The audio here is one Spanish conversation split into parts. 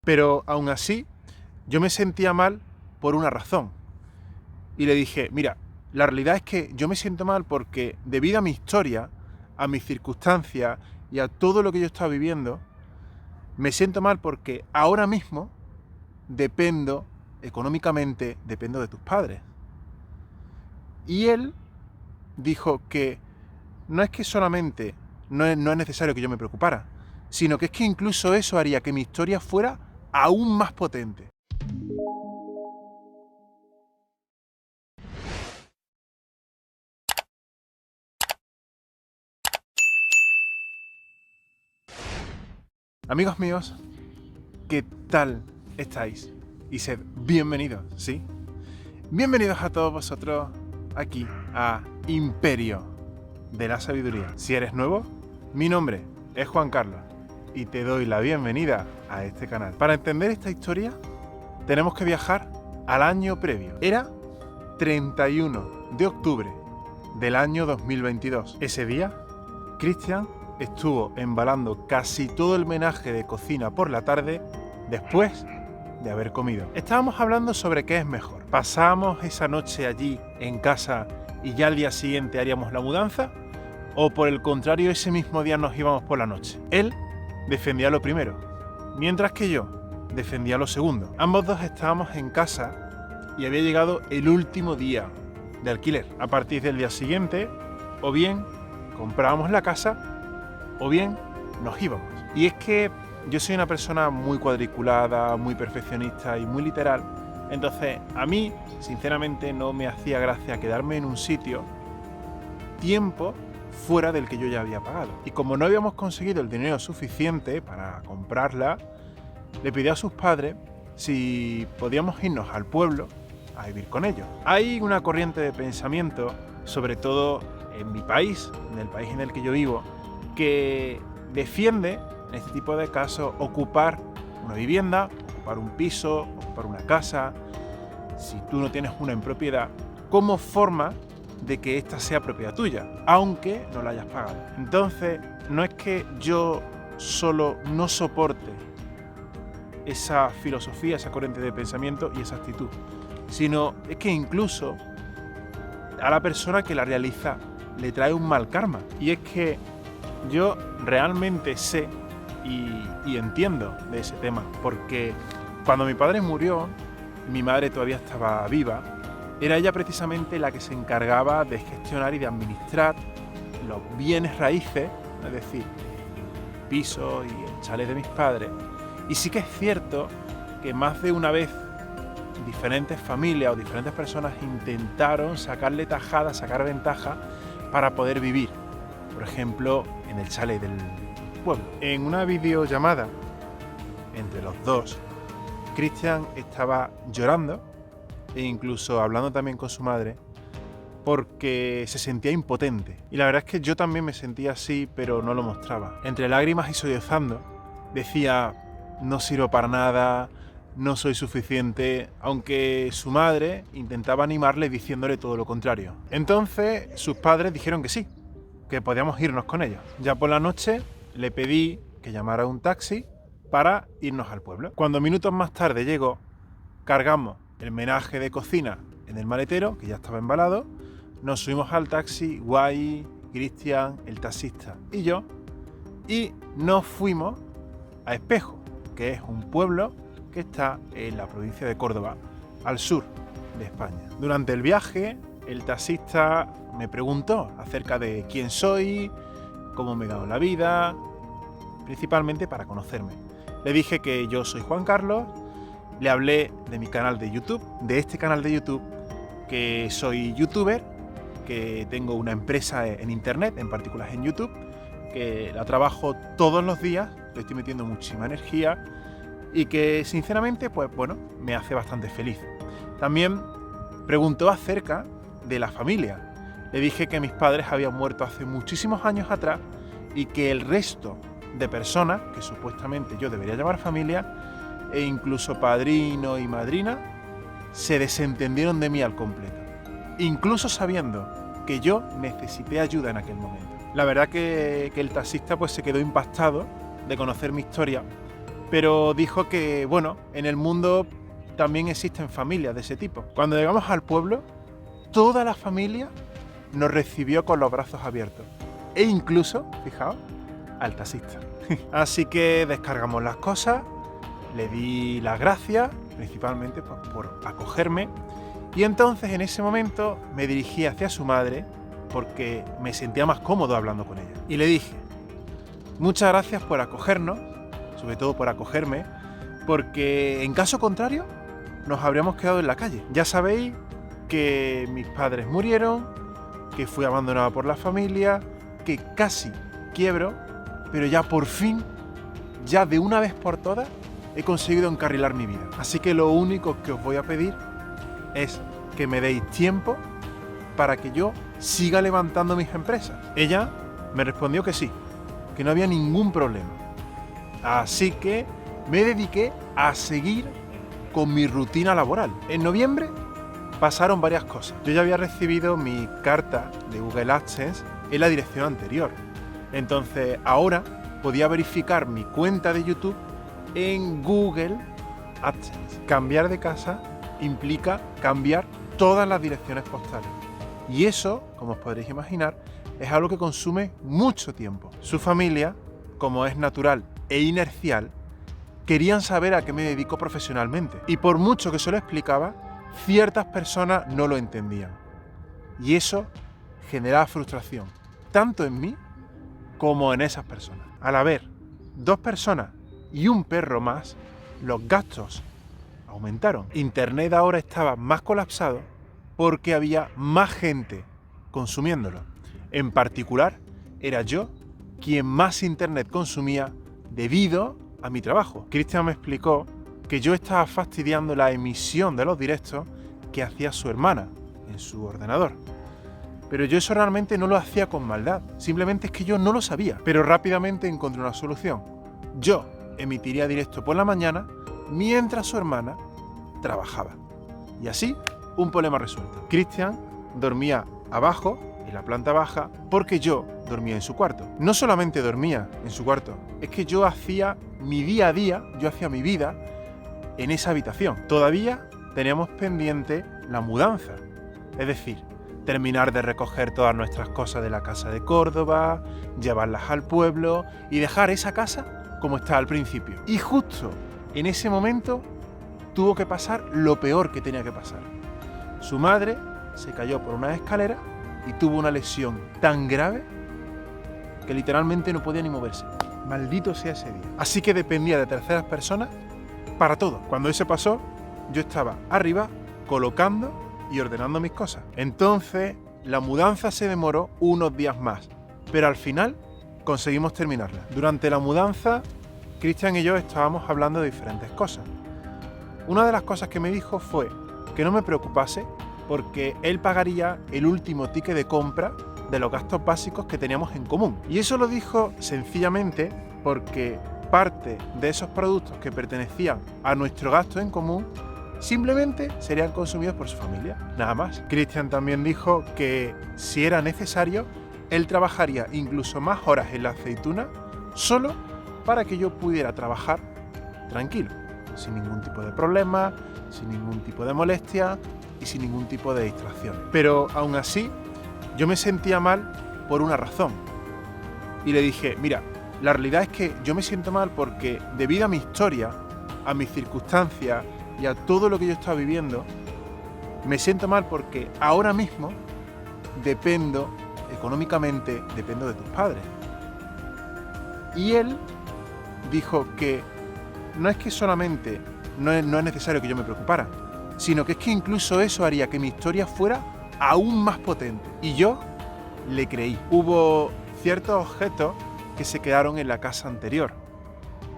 Pero aún así, yo me sentía mal por una razón. Y le dije, mira, la realidad es que yo me siento mal porque debido a mi historia, a mis circunstancias y a todo lo que yo estaba viviendo, me siento mal porque ahora mismo dependo, económicamente, dependo de tus padres. Y él dijo que no es que solamente no es necesario que yo me preocupara, sino que es que incluso eso haría que mi historia fuera aún más potente. Amigos míos, ¿qué tal estáis? Y sed bienvenidos, ¿sí? Bienvenidos a todos vosotros aquí a Imperio de la Sabiduría. Si eres nuevo, mi nombre es Juan Carlos y te doy la bienvenida a este canal. Para entender esta historia, tenemos que viajar al año previo. Era 31 de octubre del año 2022. Ese día, Christian estuvo embalando casi todo el menaje de cocina por la tarde después de haber comido. Estábamos hablando sobre qué es mejor. ¿Pasamos esa noche allí en casa y ya al día siguiente haríamos la mudanza? ¿O por el contrario ese mismo día nos íbamos por la noche? Él defendía lo primero, mientras que yo defendía lo segundo. Ambos dos estábamos en casa y había llegado el último día de alquiler. A partir del día siguiente, o bien comprábamos la casa o bien nos íbamos. Y es que yo soy una persona muy cuadriculada, muy perfeccionista y muy literal. Entonces, a mí, sinceramente, no me hacía gracia quedarme en un sitio tiempo fuera del que yo ya había pagado. Y como no habíamos conseguido el dinero suficiente para comprarla, le pedí a sus padres si podíamos irnos al pueblo a vivir con ellos. Hay una corriente de pensamiento, sobre todo en mi país, en el país en el que yo vivo, que defiende, en este tipo de casos, ocupar una vivienda, ocupar un piso, ocupar una casa, si tú no tienes una en propiedad, como forma de que ésta sea propiedad tuya, aunque no la hayas pagado. Entonces, no es que yo solo no soporte esa filosofía, esa corriente de pensamiento y esa actitud, sino es que incluso a la persona que la realiza le trae un mal karma. Y es que yo realmente sé y entiendo de ese tema, porque cuando mi padre murió, mi madre todavía estaba viva, era ella precisamente la que se encargaba de gestionar y de administrar los bienes raíces, es decir, el piso y el chalet de mis padres. Y sí que es cierto que más de una vez diferentes familias o diferentes personas intentaron sacarle tajada, sacar ventaja para poder vivir. Por ejemplo, en el chalet del pueblo. En una videollamada entre los dos, Christian estaba llorando e incluso hablando también con su madre porque se sentía impotente. Y la verdad es que yo también me sentía así, pero no lo mostraba. Entre lágrimas y sollozando, decía, no sirvo para nada, no soy suficiente, aunque su madre intentaba animarle diciéndole todo lo contrario. Entonces sus padres dijeron que sí, que podíamos irnos con ellos. Ya por la noche le pedí que llamara un taxi para irnos al pueblo. Cuando minutos más tarde llegó, cargamos el menaje de cocina en el maletero, que ya estaba embalado, nos subimos al taxi, Guay, Cristian, el taxista y yo, y nos fuimos a Espejo, que es un pueblo que está en la provincia de Córdoba, al sur de España. Durante el viaje, el taxista me preguntó acerca de quién soy, cómo me he dado la vida, principalmente para conocerme. Le dije que yo soy Juan Carlos, le hablé de mi canal de YouTube, de este canal de YouTube, que soy youtuber, que tengo una empresa en internet, en particular en YouTube, que la trabajo todos los días, le estoy metiendo muchísima energía y que sinceramente, pues bueno, me hace bastante feliz. También preguntó acerca de la familia. Le dije que mis padres habían muerto hace muchísimos años atrás y que el resto de personas, que supuestamente yo debería llamar familia, e incluso padrino y madrina, se desentendieron de mí al completo, incluso sabiendo que yo necesité ayuda en aquel momento. La verdad que el taxista pues se quedó impactado de conocer mi historia pero dijo que, bueno, en el mundo también existen familias de ese tipo. Cuando llegamos al pueblo, toda la familia nos recibió con los brazos abiertos. E incluso, fijaos, al taxista. Así que descargamos las cosas, le di las gracias, principalmente pues, por acogerme, y entonces en ese momento me dirigí hacia su madre porque me sentía más cómodo hablando con ella. Y le dije, muchas gracias por acogernos, sobre todo por acogerme, porque en caso contrario nos habríamos quedado en la calle. Ya sabéis que mis padres murieron, que fui abandonado por la familia, que casi quiebro, pero ya por fin, ya de una vez por todas, he conseguido encarrilar mi vida. Así que lo único que os voy a pedir es que me deis tiempo para que yo siga levantando mis empresas. Ella me respondió que sí, que no había ningún problema. Así que me dediqué a seguir con mi rutina laboral. En noviembre pasaron varias cosas. Yo ya había recibido mi carta de Google AdSense en la dirección anterior. Entonces ahora podía verificar mi cuenta de YouTube en Google AdSense. Cambiar de casa implica cambiar todas las direcciones postales. Y eso, como os podréis imaginar, es algo que consume mucho tiempo. Su familia, como es natural e inercial, querían saber a qué me dedico profesionalmente. Y por mucho que se lo explicaba, ciertas personas no lo entendían. Y eso generaba frustración, tanto en mí como en esas personas. Al haber 2 personas y un perro más, los gastos aumentaron. Internet ahora estaba más colapsado porque había más gente consumiéndolo. En particular, era yo quien más internet consumía debido a mi trabajo. Cristian me explicó que yo estaba fastidiando la emisión de los directos que hacía su hermana en su ordenador. Pero yo eso realmente no lo hacía con maldad, simplemente es que yo no lo sabía. Pero rápidamente encontré una solución. Yo emitiría directo por la mañana mientras su hermana trabajaba. Y así, un problema resuelto. Cristian dormía abajo, en la planta baja, porque yo dormía en su cuarto. No solamente dormía en su cuarto, es que yo hacía mi día a día, yo hacía mi vida en esa habitación. Todavía teníamos pendiente la mudanza, es decir, terminar de recoger todas nuestras cosas de la casa de Córdoba, llevarlas al pueblo y dejar esa casa como estaba al principio. Y justo en ese momento tuvo que pasar lo peor que tenía que pasar. Su madre se cayó por una escalera y tuvo una lesión tan grave que literalmente no podía ni moverse. Maldito sea ese día. Así que dependía de terceras personas para todo. Cuando eso pasó, yo estaba arriba colocando y ordenando mis cosas. Entonces, la mudanza se demoró unos días más, pero al final conseguimos terminarla. Durante la mudanza, Cristian y yo estábamos hablando de diferentes cosas. Una de las cosas que me dijo fue que no me preocupase porque él pagaría el último ticket de compra de los gastos básicos que teníamos en común. Y eso lo dijo sencillamente porque parte de esos productos que pertenecían a nuestro gasto en común simplemente serían consumidos por su familia, nada más. Cristian también dijo que si era necesario, él trabajaría incluso más horas en la aceituna solo para que yo pudiera trabajar tranquilo, sin ningún tipo de problema, sin ningún tipo de molestia y sin ningún tipo de distracción. Pero aún así, yo me sentía mal por una razón. Y le dije, mira, la realidad es que yo me siento mal porque debido a mi historia, a mis circunstancias y a todo lo que yo estaba viviendo, me siento mal porque ahora mismo dependo económicamente, dependo de tus padres. Y él dijo que no es que solamente no es necesario que yo me preocupara, sino que es que incluso eso haría que mi historia fuera aún más potente. Y yo le creí. Hubo ciertos objetos que se quedaron en la casa anterior,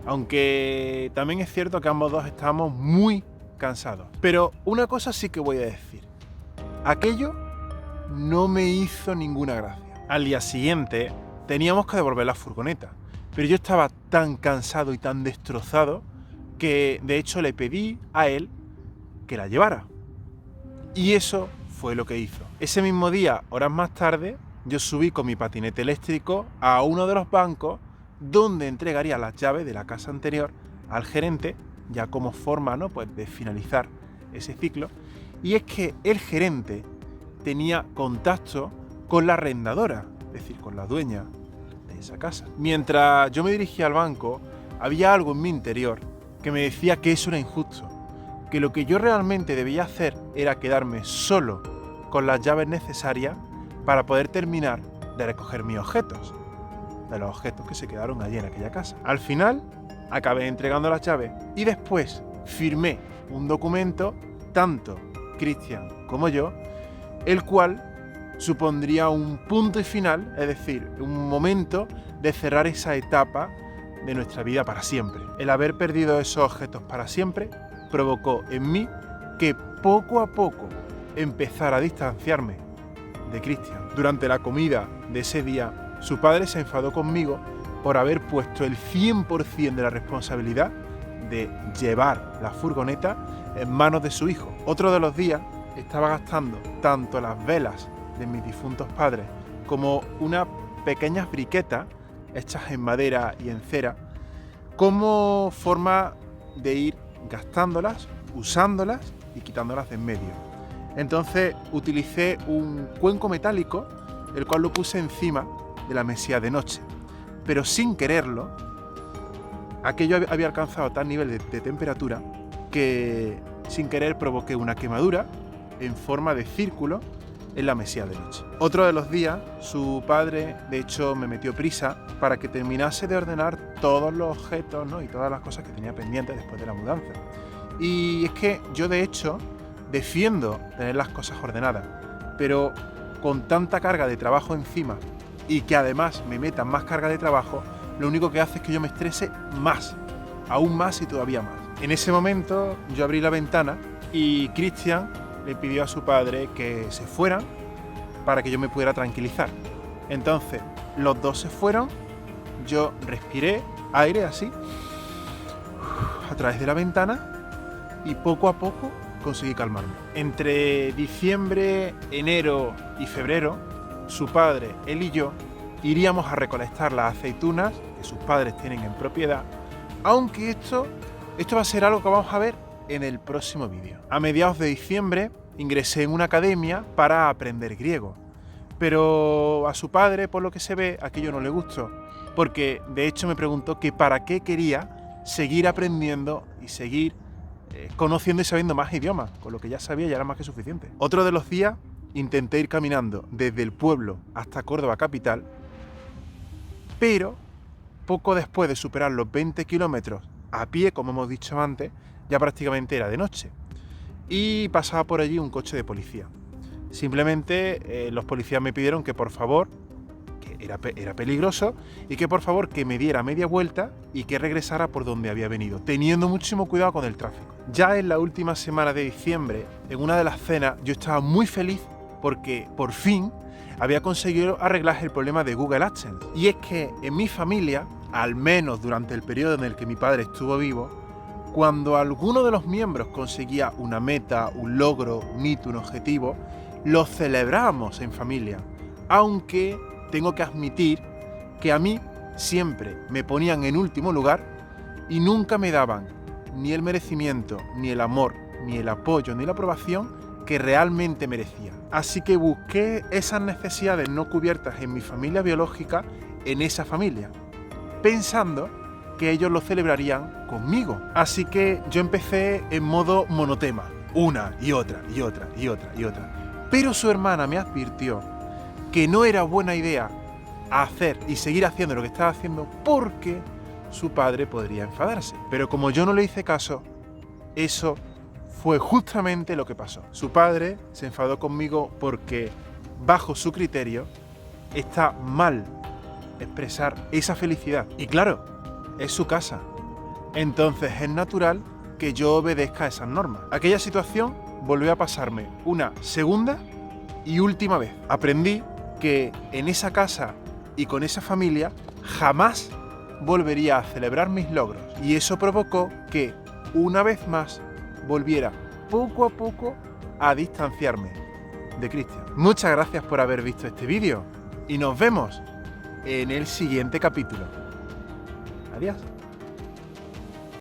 aunque también es cierto que ambos dos estábamos muy cansados. Pero una cosa sí que voy a decir, aquello no me hizo ninguna gracia. Al día siguiente teníamos que devolver la furgoneta, pero yo estaba tan cansado y tan destrozado que de hecho le pedí a él que la llevara. Y eso fue lo que hizo. Ese mismo día, horas más tarde, yo subí con mi patinete eléctrico a uno de los bancos donde entregaría las llaves de la casa anterior al gerente, ya como forma, ¿no?, pues de finalizar ese ciclo, y es que el gerente tenía contacto con la arrendadora, es decir, con la dueña de esa casa. Mientras yo me dirigía al banco, había algo en mi interior que me decía que eso era injusto, que lo que yo realmente debía hacer era quedarme solo con las llaves necesarias para poder terminar de recoger mis objetos, de los objetos que se quedaron allí en aquella casa. Al final, acabé entregando las llaves y después firmé un documento, tanto Cristian como yo, el cual supondría un punto y final, es decir, un momento de cerrar esa etapa de nuestra vida para siempre. El haber perdido esos objetos para siempre provocó en mí que poco a poco empezara a distanciarme de Cristian. Durante la comida de ese día, su padre se enfadó conmigo por haber puesto el 100% de la responsabilidad de llevar la furgoneta en manos de su hijo. Otro de los días estaba gastando tanto las velas de mis difuntos padres como unas pequeñas briquetas hechas en madera y en cera como forma de ir gastándolas, usándolas y quitándolas de en medio. Entonces utilicé un cuenco metálico, el cual lo puse encima de la mesilla de noche, pero sin quererlo, aquello había alcanzado tal nivel de temperatura que sin querer provoqué una quemadura en forma de círculo en la mesilla de noche. Otro de los días, su padre, de hecho, me metió prisa para que terminase de ordenar todos los objetos, ¿no?, y todas las cosas que tenía pendientes después de la mudanza. Y es que yo, de hecho, defiendo tener las cosas ordenadas, pero con tanta carga de trabajo encima y que además me metan más carga de trabajo, lo único que hace es que yo me estrese más, aún más y todavía más. En ese momento yo abrí la ventana y Cristian le pidió a su padre que se fueran para que yo me pudiera tranquilizar. Entonces los dos se fueron, yo respiré aire así a través de la ventana y poco a poco conseguí calmarme. Entre diciembre, enero y febrero, su padre, él y yo iríamos a recolectar las aceitunas que sus padres tienen en propiedad, aunque esto va a ser algo que vamos a ver en el próximo vídeo. A mediados de diciembre ingresé en una academia para aprender griego, pero a su padre, por lo que se ve, aquello no le gustó, porque de hecho me preguntó que para qué quería seguir aprendiendo y seguir conociendo y sabiendo más idiomas, con lo que ya sabía ya era más que suficiente. Otro de los días intenté ir caminando desde el pueblo hasta Córdoba capital, pero poco después de superar los 20 kilómetros a pie, como hemos dicho antes, ya prácticamente era de noche y pasaba por allí un coche de policía. Simplemente los policías me pidieron que por favor, que era peligroso, y que por favor que me diera media vuelta y que regresara por donde había venido, teniendo muchísimo cuidado con el tráfico. Ya en la última semana de diciembre, en una de las cenas, yo estaba muy feliz porque por fin había conseguido arreglar el problema de Google AdSense. Y es que en mi familia, al menos durante el periodo en el que mi padre estuvo vivo, cuando alguno de los miembros conseguía una meta, un logro, un hito, un objetivo, lo celebrábamos en familia. Aunque tengo que admitir que a mí siempre me ponían en último lugar y nunca me daban ni el merecimiento, ni el amor, ni el apoyo, ni la aprobación que realmente merecía. Así que busqué esas necesidades no cubiertas en mi familia biológica en esa familia, pensando que ellos lo celebrarían conmigo. Así que yo empecé en modo monotema, una y otra y otra y otra y otra. Pero su hermana me advirtió que no era buena idea hacer y seguir haciendo lo que estaba haciendo porque su padre podría enfadarse. Pero como yo no le hice caso, eso fue justamente lo que pasó. Su padre se enfadó conmigo porque, bajo su criterio, está mal expresar esa felicidad. Y claro, es su casa. Entonces es natural que yo obedezca a esas normas. Aquella situación volvió a pasarme una segunda y última vez. Aprendí que en esa casa y con esa familia jamás volvería a celebrar mis logros. Y eso provocó que, una vez más, volviera poco a poco a distanciarme de Cristian. Muchas gracias por haber visto este vídeo y nos vemos en el siguiente capítulo. Adiós.